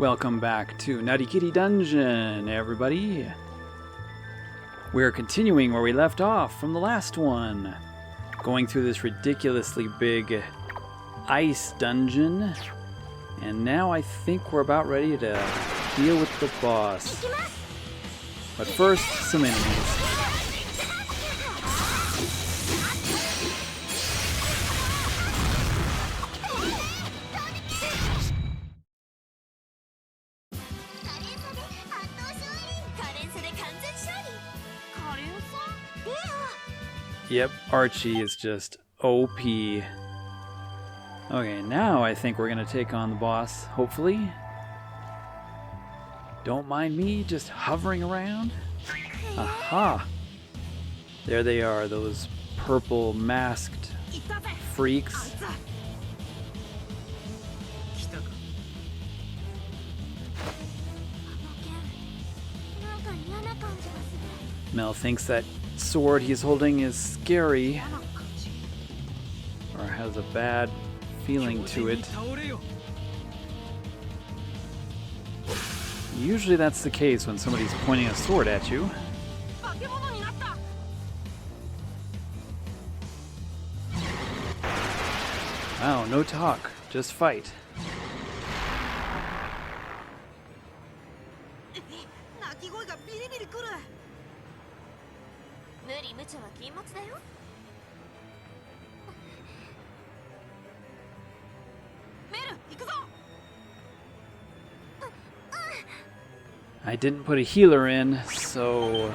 Welcome back to Narikiri Dungeon, everybody. We're continuing where we left off from the last one. Going through this ridiculously big ice dungeon. And now I think we're about ready to deal with the boss. But first, some enemies. Yep, Arche is just OP. Okay, now I think we're gonna take on the boss, hopefully. Don't mind me just hovering around. Aha! There they are, those purple masked freaks. Mel thinks that sword he's holding is scary, or has a bad feeling to it. Usually that's the case when somebody's pointing a sword at you. Wow, no talk, just fight. I didn't put a healer in, so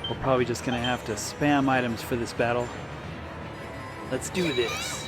we're probably just gonna have to spam items for this battle. Let's do this.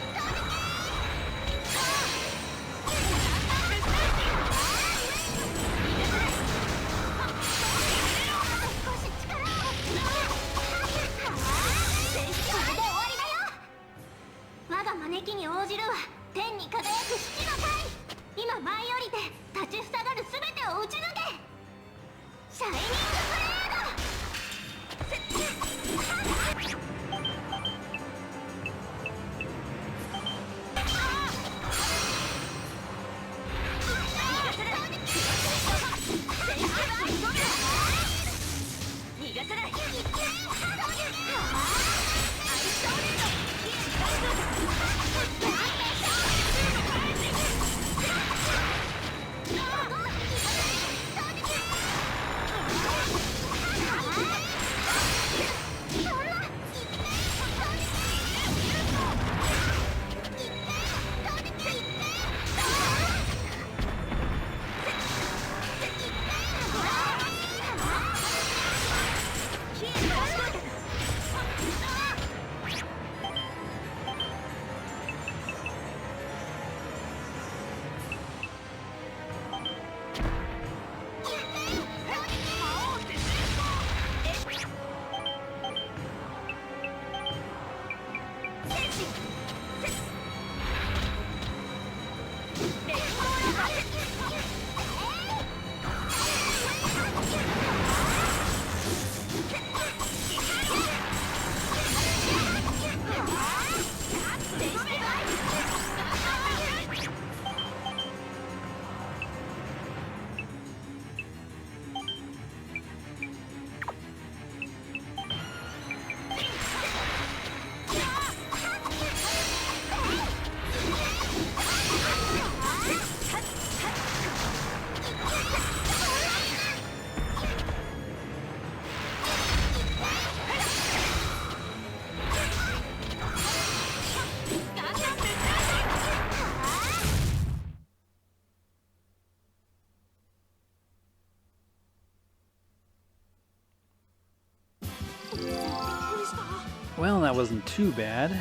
Well, that wasn't too bad.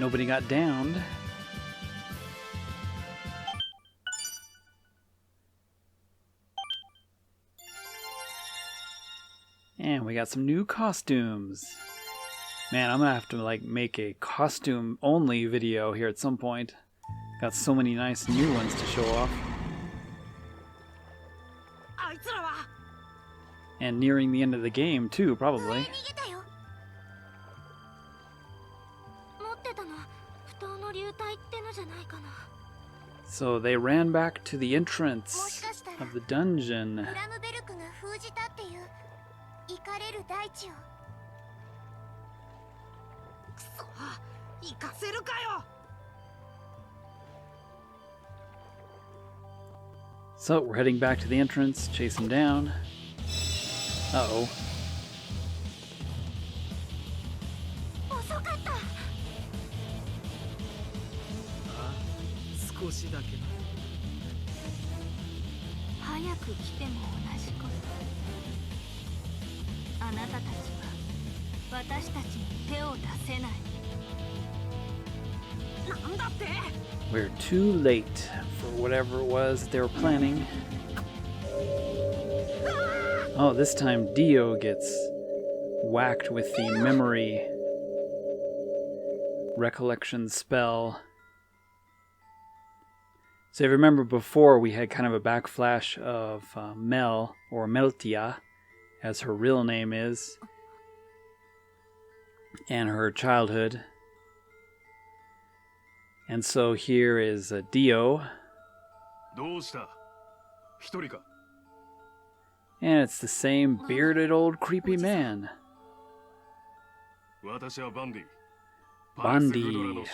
Nobody got downed. And we got some new costumes. Man, I'm gonna have to make a costume only video here at some point. Got so many nice new ones to show off. And nearing the end of the game too, probably. So they ran back to the entrance of the dungeon. So we're heading back to the entrance, chase him down. Uh-oh. We're too late for whatever it was they were planning. Oh, this time Dio gets whacked with the memory recollection spell. So if you remember before, we had kind of a backflash of Mel, or Meltia, as her real name is, and her childhood. And so here is Dio. And it's the same bearded old creepy man. Bandi.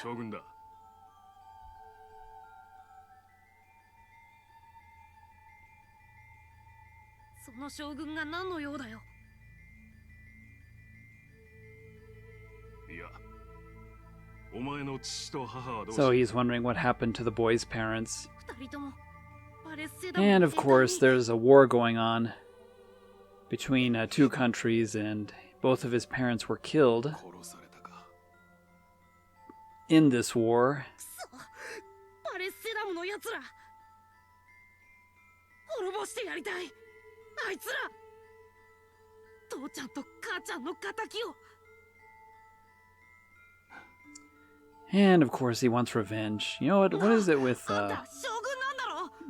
So he's wondering what happened to the boy's parents. And of course there's a war going on between two countries, and both of his parents were killed in this war. And of course he wants revenge. You know what is it with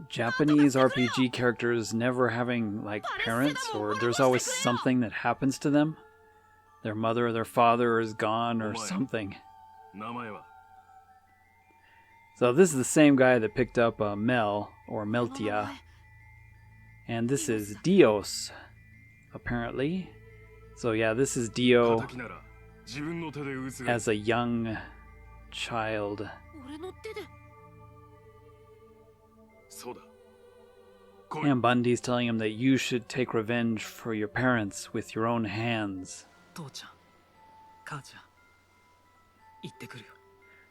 Japanese RPG characters never having like parents, or there's always something that happens to them? Their mother or their father is gone or something. So this is the same guy that picked up Mel, or Meltia. And this is Dios, apparently. So yeah, this is Dio as a young child. And Bundy's telling him that you should take revenge for your parents with your own hands.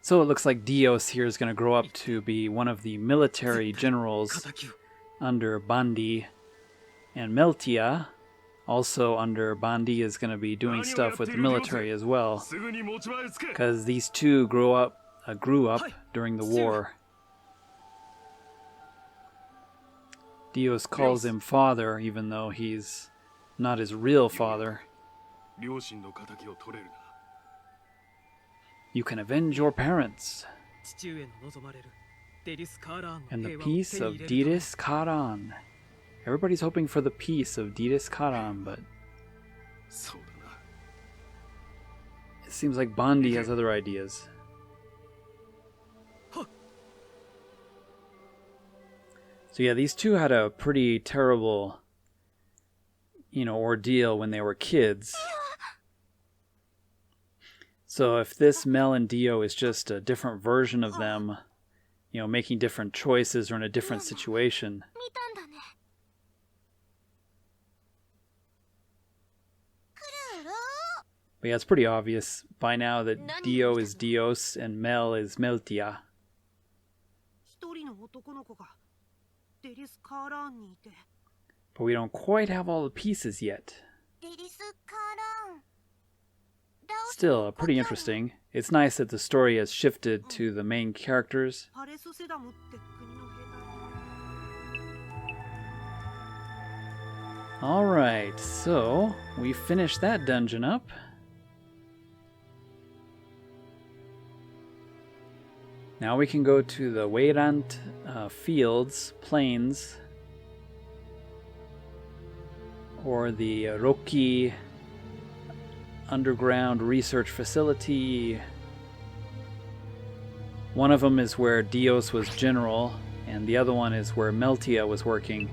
So it looks like Dios here is going to grow up to be one of the military generals under Bandi, and Meltia, also under Bandi, is going to be doing stuff with the military as well, because these two grew up during the war. Dios calls him father, even though he's not his real father. You can avenge your parents. And the peace of Diris Karan. Everybody's hoping for the peace of Diris Karan, but it seems like Bandi has other ideas. So yeah, these two had a pretty terrible, ordeal when they were kids. So if this Mel and Dio is just a different version of them, making different choices or in a different situation. But yeah, it's pretty obvious by now that Dio is Dios and Mel is Meltia. But we don't quite have all the pieces yet. Still, pretty interesting. It's nice that the story has shifted to the main characters. Alright, so we finished that dungeon up. Now we can go to the Weirant plains, or the Roki underground research facility. One of them is where Dios was general, And the other one is where Meltia was working.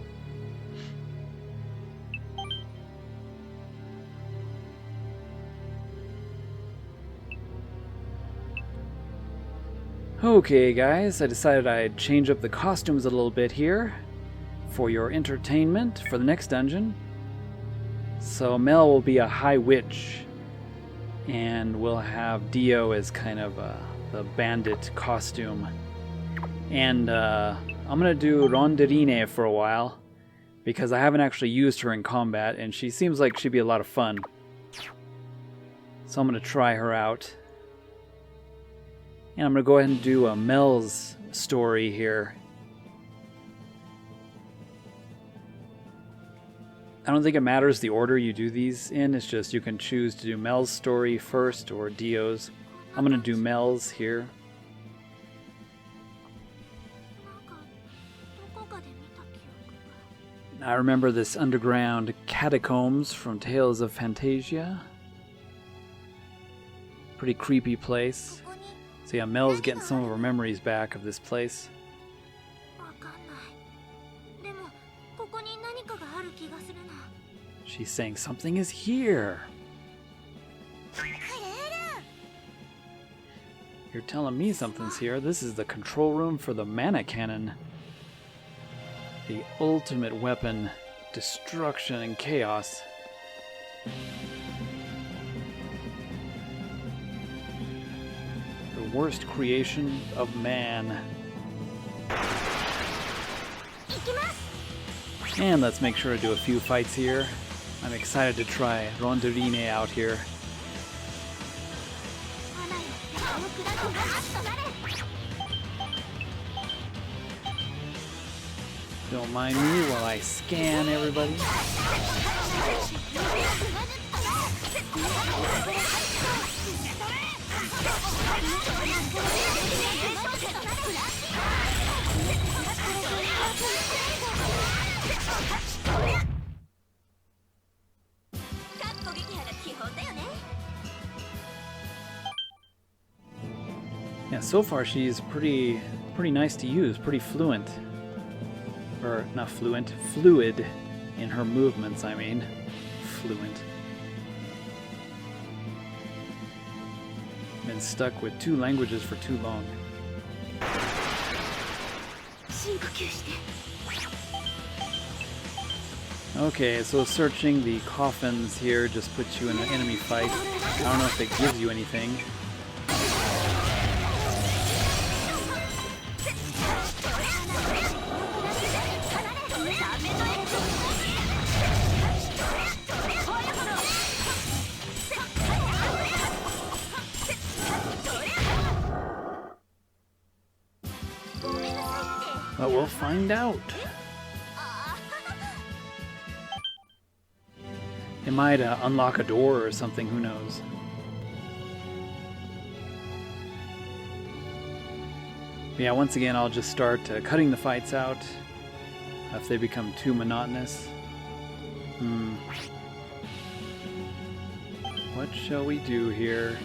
Okay guys, I decided I'd change up the costumes a little bit here for your entertainment for the next dungeon. So Mel will be a high witch, and we'll have Dio as kind of the bandit costume. And I'm gonna do Ronderine for a while, because I haven't actually used her in combat, and she seems like she'd be a lot of fun. So I'm gonna try her out. And I'm going to go ahead and do a Mel's story here. I don't think it matters the order you do these in. It's just you can choose to do Mel's story first or Dio's. I'm going to do Mel's here. I remember this underground catacombs from Tales of Phantasia. Pretty creepy place. So yeah, Mel's getting some of her memories back of this place. She's saying something is here. You're telling me something's here. This is the control room for the mana cannon. The ultimate weapon, destruction and chaos. Worst creation of man. And let's make sure to do a few fights here. I'm excited to try Ronderine out here. Don't mind me while I scan everybody. Yeah, so far she's pretty nice to use, pretty fluent. Or not fluent, fluid in her movements, I mean. Fluent. Been stuck with 2 languages for too long. Okay, so searching the coffins here just puts you in an enemy fight. I don't know if it gives you anything. But we'll find out. It might unlock a door or something, who knows. But yeah, once again, I'll just start cutting the fights out if they become too monotonous. What shall we do here?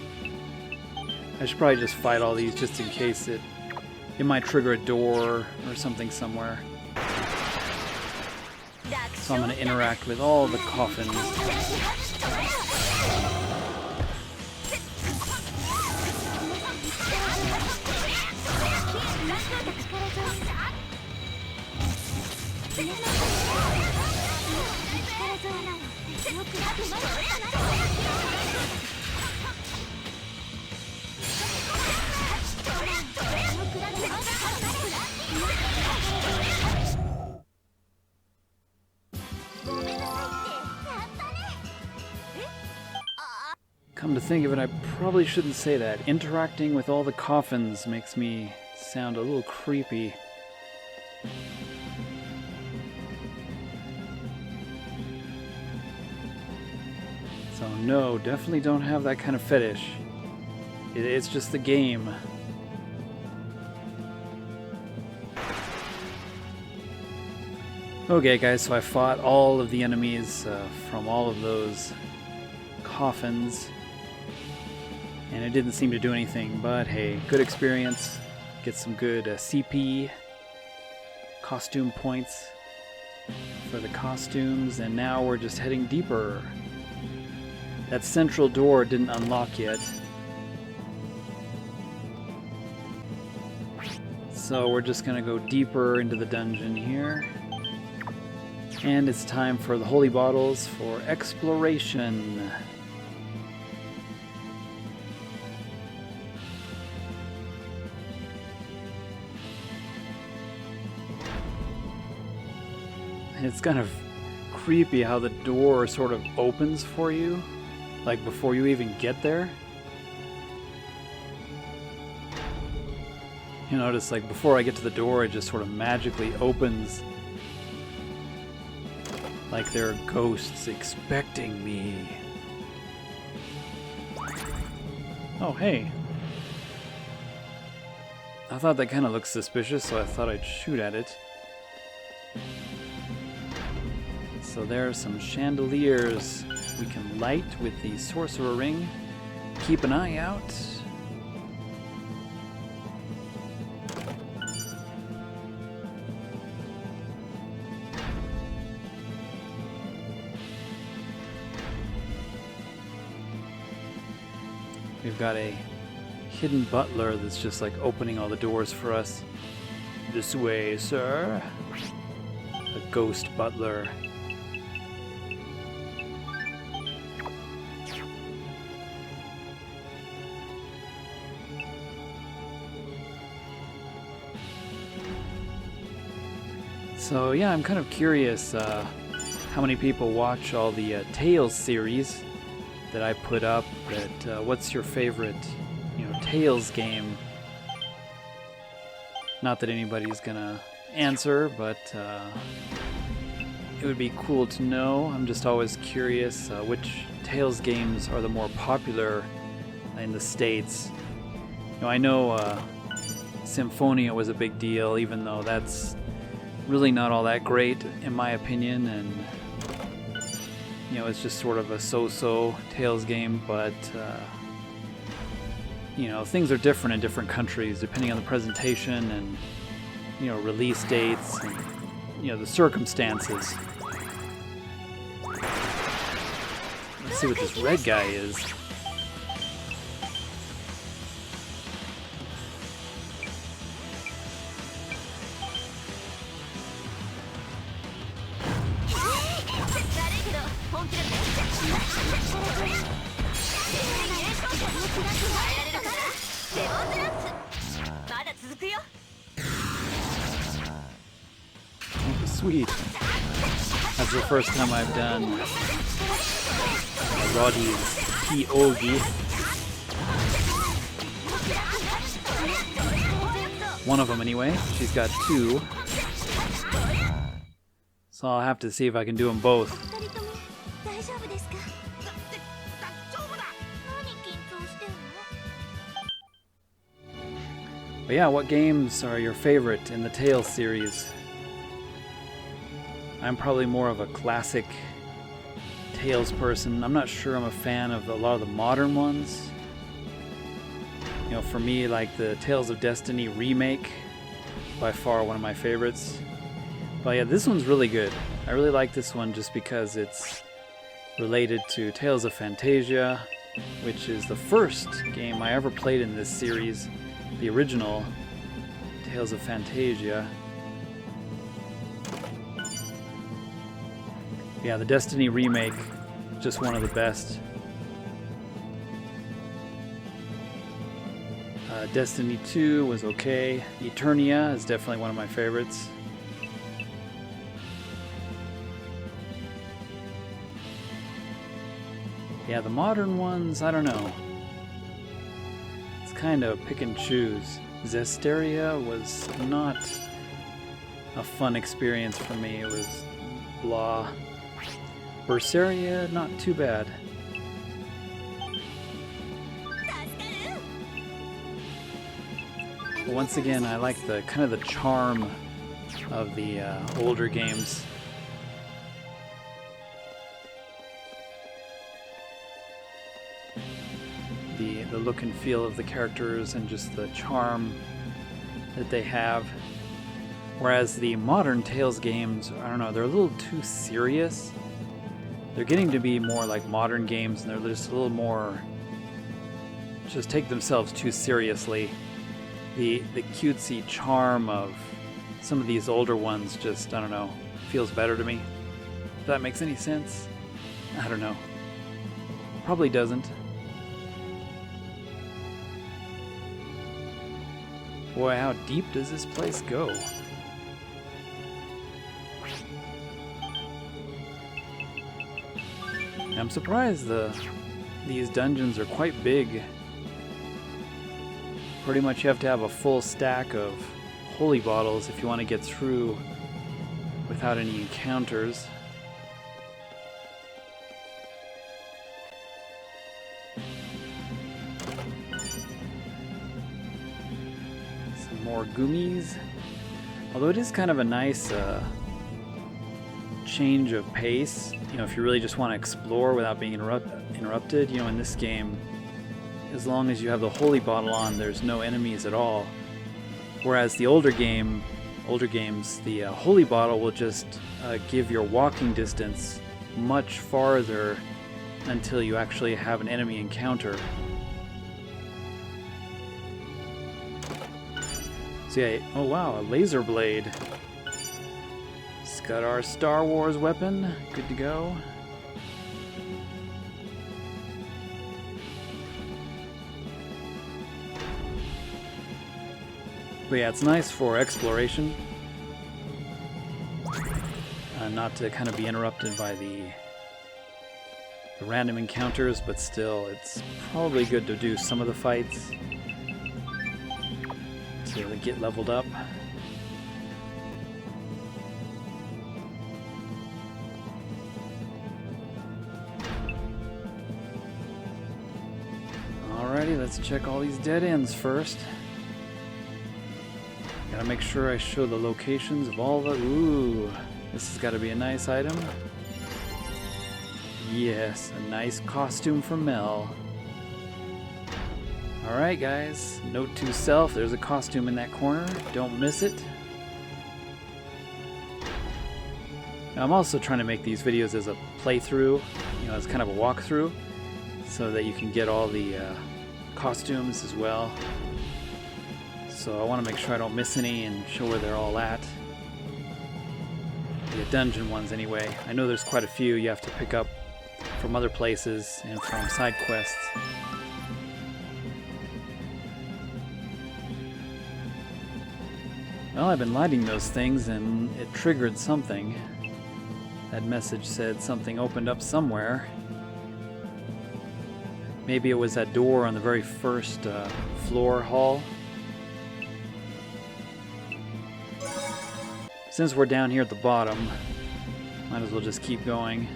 I should probably just fight all these just in case it might trigger a door or something somewhere. So I'm going to interact with all the coffins. Come to think of it, I probably shouldn't say that. Interacting with all the coffins makes me sound a little creepy. So no, definitely don't have that kind of fetish. It's just the game. Okay guys, so I fought all of the enemies from all of those coffins. And it didn't seem to do anything, but hey, good experience. Get some good CP. costume points for the costumes, and now we're just heading deeper. That central door didn't unlock yet. So we're just gonna go deeper into the dungeon here. And it's time for the holy bottles for exploration. It's kind of creepy how the door sort of opens for you, like before you even get there. You notice, like, before I get to the door, it just sort of magically opens. Like there are ghosts expecting me. Oh, hey. I thought that kind of looked suspicious, so I thought I'd shoot at it. So there are some chandeliers we can light with the sorcerer ring. Keep an eye out. We've got a hidden butler that's just like opening all the doors for us. This way, sir. A ghost butler. So yeah, I'm kind of curious how many people watch all the Tales series that I put up. That what's your favorite, Tales game? Not that anybody's gonna answer, but it would be cool to know. I'm just always curious which Tales games are the more popular in the States. I know Symphonia was a big deal, even though that's really not all that great in my opinion, and it's just sort of a so-so Tales game, but things are different in different countries depending on the presentation and release dates and the circumstances. Let's see what this red guy is. Sweet. That's the first time I've done Roddy's POV. One of them anyway. She's got two. So I'll have to see if I can do them both. But yeah, what games are your favorite in the Tales series? I'm probably more of a classic Tales person. I'm not sure I'm a fan of a lot of the modern ones. For me, like the Tales of Destiny remake, by far one of my favorites. But yeah, this one's really good. I really like this one just because it's related to Tales of Phantasia, which is the first game I ever played in this series, the original Tales of Phantasia. Yeah, the Destiny remake, just one of the best. Destiny 2 was okay. Eternia is definitely one of my favorites. Yeah, the modern ones, I don't know. It's kind of pick and choose. Zestiria was not a fun experience for me. It was blah. Berseria, not too bad. But once again, I like the kind of the charm of the older games. The look and feel of the characters and just the charm that they have. Whereas the modern Tales games, I don't know, they're a little too serious. They're getting to be more like modern games, and they're just a little more... just take themselves too seriously. The cutesy charm of some of these older ones just, I don't know, feels better to me. If that makes any sense? I don't know. Probably doesn't. Boy, how deep does this place go? I'm surprised these dungeons are quite big. Pretty much you have to have a full stack of holy bottles if you want to get through without any encounters. Some more gummies. Although it is kind of a nice change of pace, you know, if you really just want to explore without being interrupted, you know, in this game, as long as you have the holy bottle on, there's no enemies at all. Whereas the older games, the holy bottle will just give your walking distance much farther until you actually have an enemy encounter. So yeah, oh wow, a laser blade. Got our Star Wars weapon, good to go. But yeah, it's nice for exploration. Not to kind of be interrupted by the random encounters, but still, it's probably good to do some of the fights to get leveled up. Alrighty, let's check all these dead ends first. Gotta make sure I show the locations of all the... Ooh, this has got to be a nice item. Yes, a nice costume for Mel. Alright guys, note to self, there's a costume in that corner. Don't miss it. Now, I'm also trying to make these videos as a playthrough, you know, as kind of a walkthrough, so that you can get all the costumes as well. So I want to make sure I don't miss any and show where they're all at. The dungeon ones anyway. I know there's quite a few you have to pick up from other places and from side quests. Well, I've been lighting those things and it triggered something. That message said something opened up somewhere. Maybe it was that door on the very first floor hall. Since we're down here at the bottom, might as well just keep going.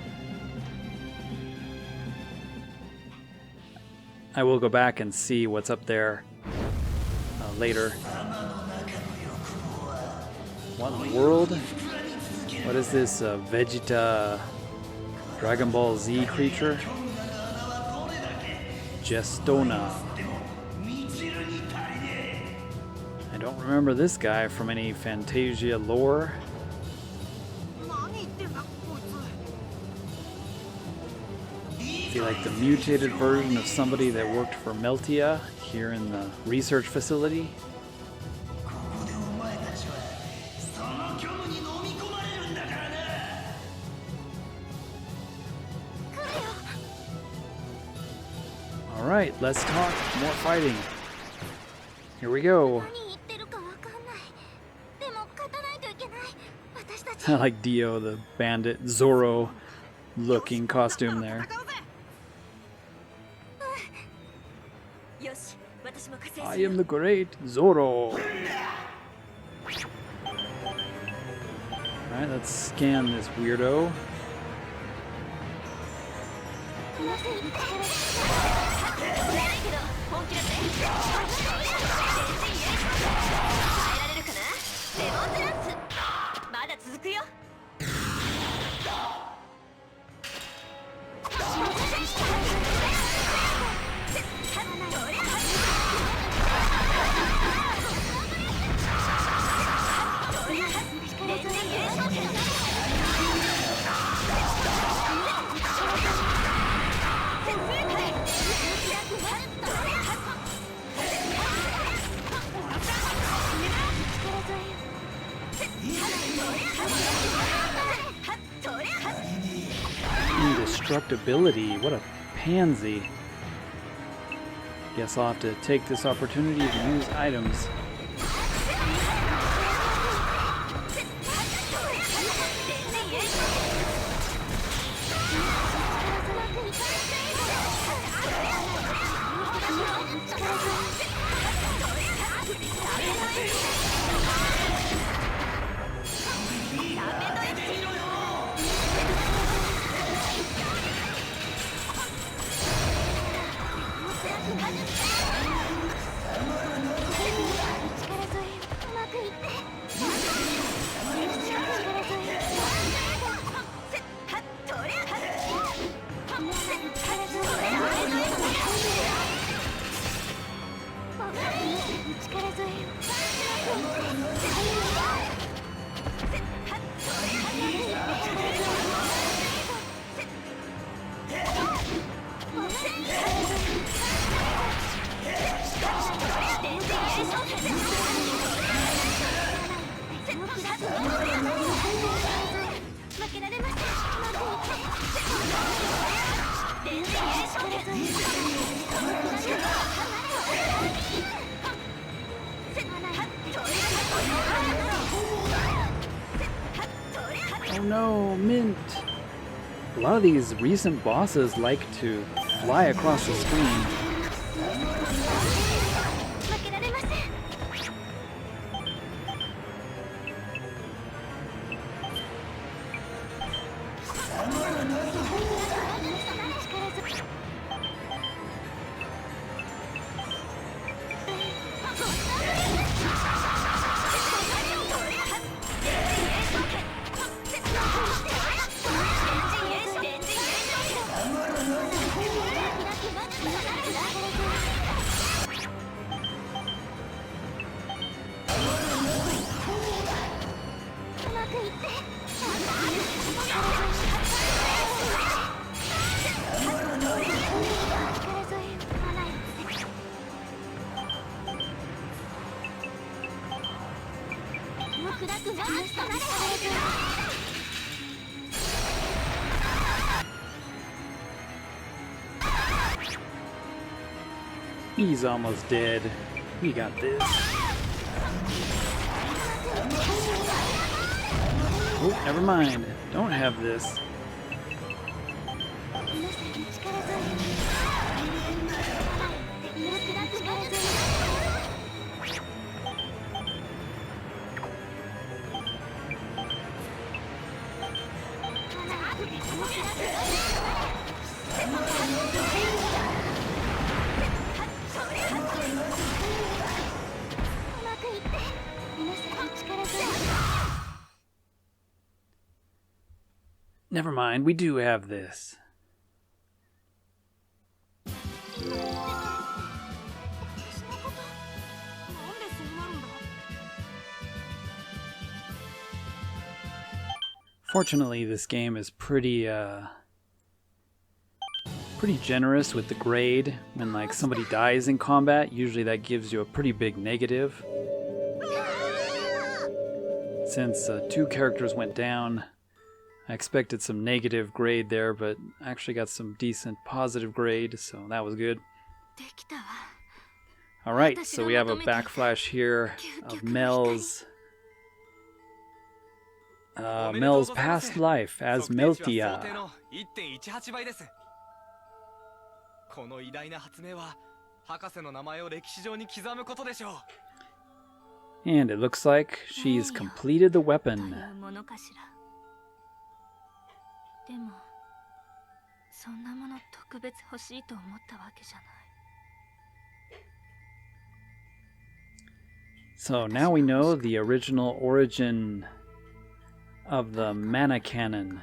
I will go back and see what's up there later. What in the world? What is this Vegeta Dragon Ball Z creature? Gestona. I don't remember this guy from any Phantasia lore. Is he like the mutated version of somebody that worked for Meltia here in the research facility? Alright, let's talk. More fighting. Here we go. I like Dio, the bandit, Zorro looking costume there. I am the great Zorro. Alright, let's scan this weirdo. Indestructibility, what a pansy. Guess I'll have to take this opportunity to use items. Oh no, Mint! A lot of these recent bosses like to fly across the screen. He's almost dead. We got this. Oh, never mind. Don't have this. Never mind, we do have this. Fortunately, this game is pretty generous with the grade. When like somebody dies in combat, usually that gives you a pretty big negative. Since 2 characters went down, I expected some negative grade there, but I actually got some decent positive grade, so that was good. Alright, so we have a backflash here of Mel's past life as Meltia. And it looks like she's completed the weapon. So now we know the original origin of the mana cannon.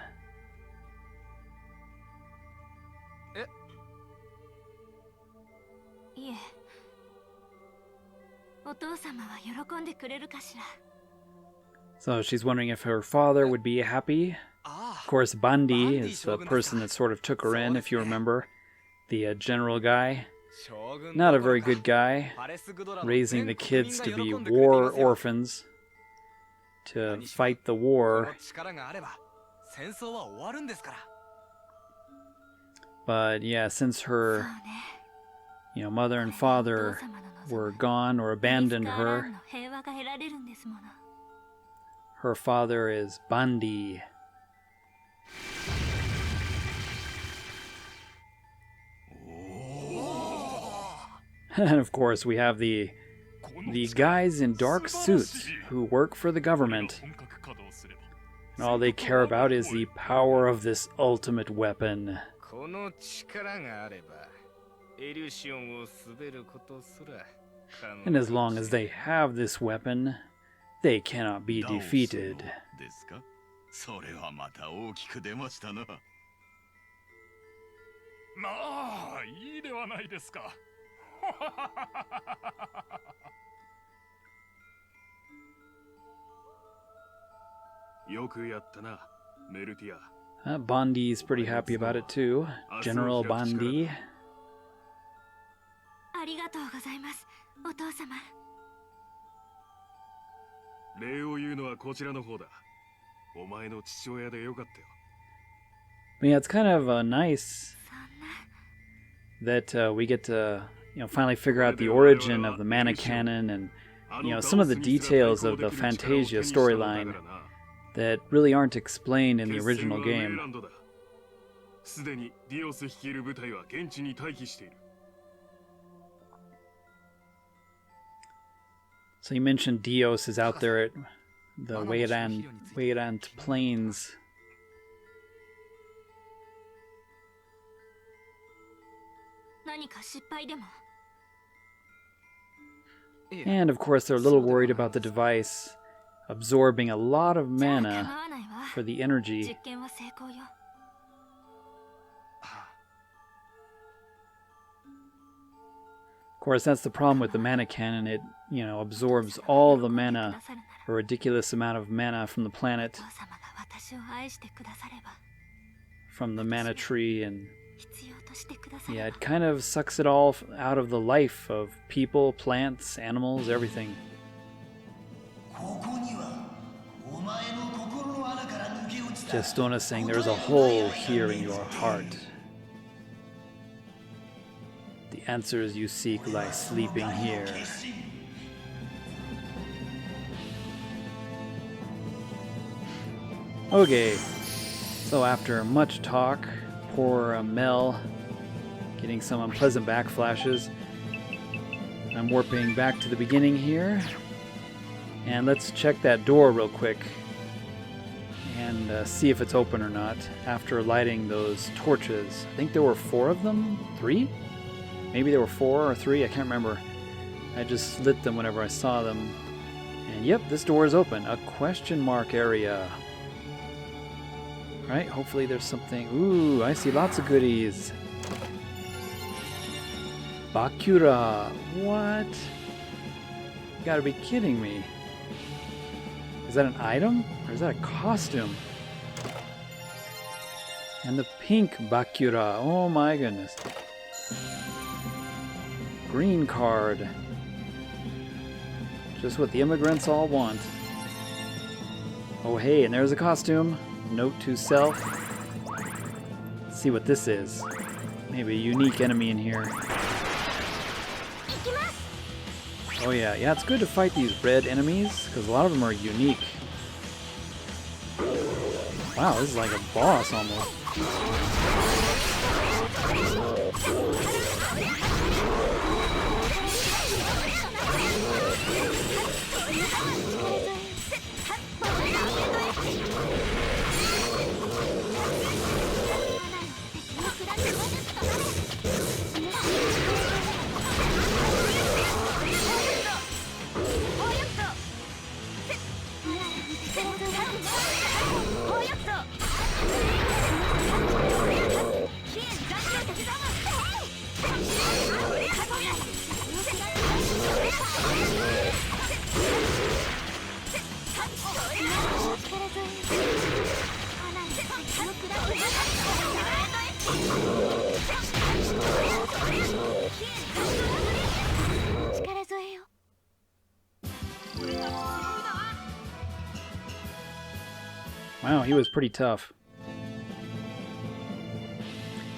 So she's wondering if her father would be happy. Of course, Bandi is the person that sort of took her in, if you remember. The general guy. Not a very good guy. Raising the kids to be war orphans. To fight the war. But yeah, since her mother and father were gone or abandoned her, her father is Bandi. And of course we have the guys in dark suits who work for the government. And all they care about is the power of this ultimate weapon. And as long as they have this weapon, they cannot be defeated. Bandi's pretty happy about it too. General Bandi. Yeah, it's kind of nice that we get to finally figure out the origin of the mana cannon and some of the details of the Phantasia storyline that really aren't explained in the original game. So you mentioned Dios is out there at the Weirand Plains. And of course they're a little worried about the device absorbing a lot of mana for the energy. Of course, that's the problem with the mana cannon. It, absorbs all the mana, a ridiculous amount of mana from the planet, from the mana tree, and yeah, it kind of sucks it all out of the life of people, plants, animals, everything. Jestona saying there's a hole here in your heart. The answers you seek lie sleeping here. Okay, so after much talk, poor Mel getting some unpleasant backflashes, I'm warping back to the beginning here. And let's check that door real quick and see if it's open or not after lighting those torches. I think there were 4 of them? 3? Maybe there were 4 or 3, I can't remember. I just lit them whenever I saw them. And yep, this door is open. A question mark area. Right, hopefully there's something. Ooh, I see lots of goodies. Bakura. What? You gotta be kidding me. Is that an item? Or is that a costume? And the pink Bakura. Oh my goodness. Green card. Just what the immigrants all want. Oh hey, and there's a costume. Note to self. Let's see what this is. Maybe a unique enemy in here. Oh yeah, it's good to fight these red enemies, because a lot of them are unique. Wow, this is like a boss almost. Wow, he was pretty tough.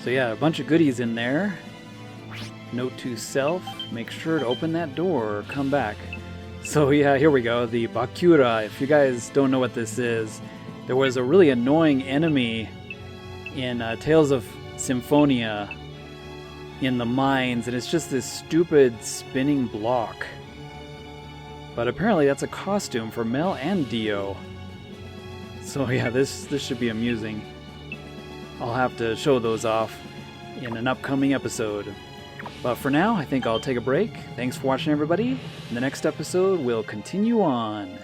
So yeah, a bunch of goodies in there. Note to self, make sure to open that door or come back. So yeah, here we go, the Bakura. If you guys don't know what this is, there was a really annoying enemy in Tales of Symphonia in the mines, and it's just this stupid spinning block. But apparently that's a costume for Mel and Dio. So yeah, this should be amusing. I'll have to show those off in an upcoming episode. But for now, I think I'll take a break. Thanks for watching, everybody. In the next episode, we'll continue on.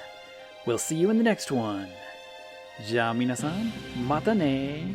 We'll see you in the next one. じゃあ皆さん、またね。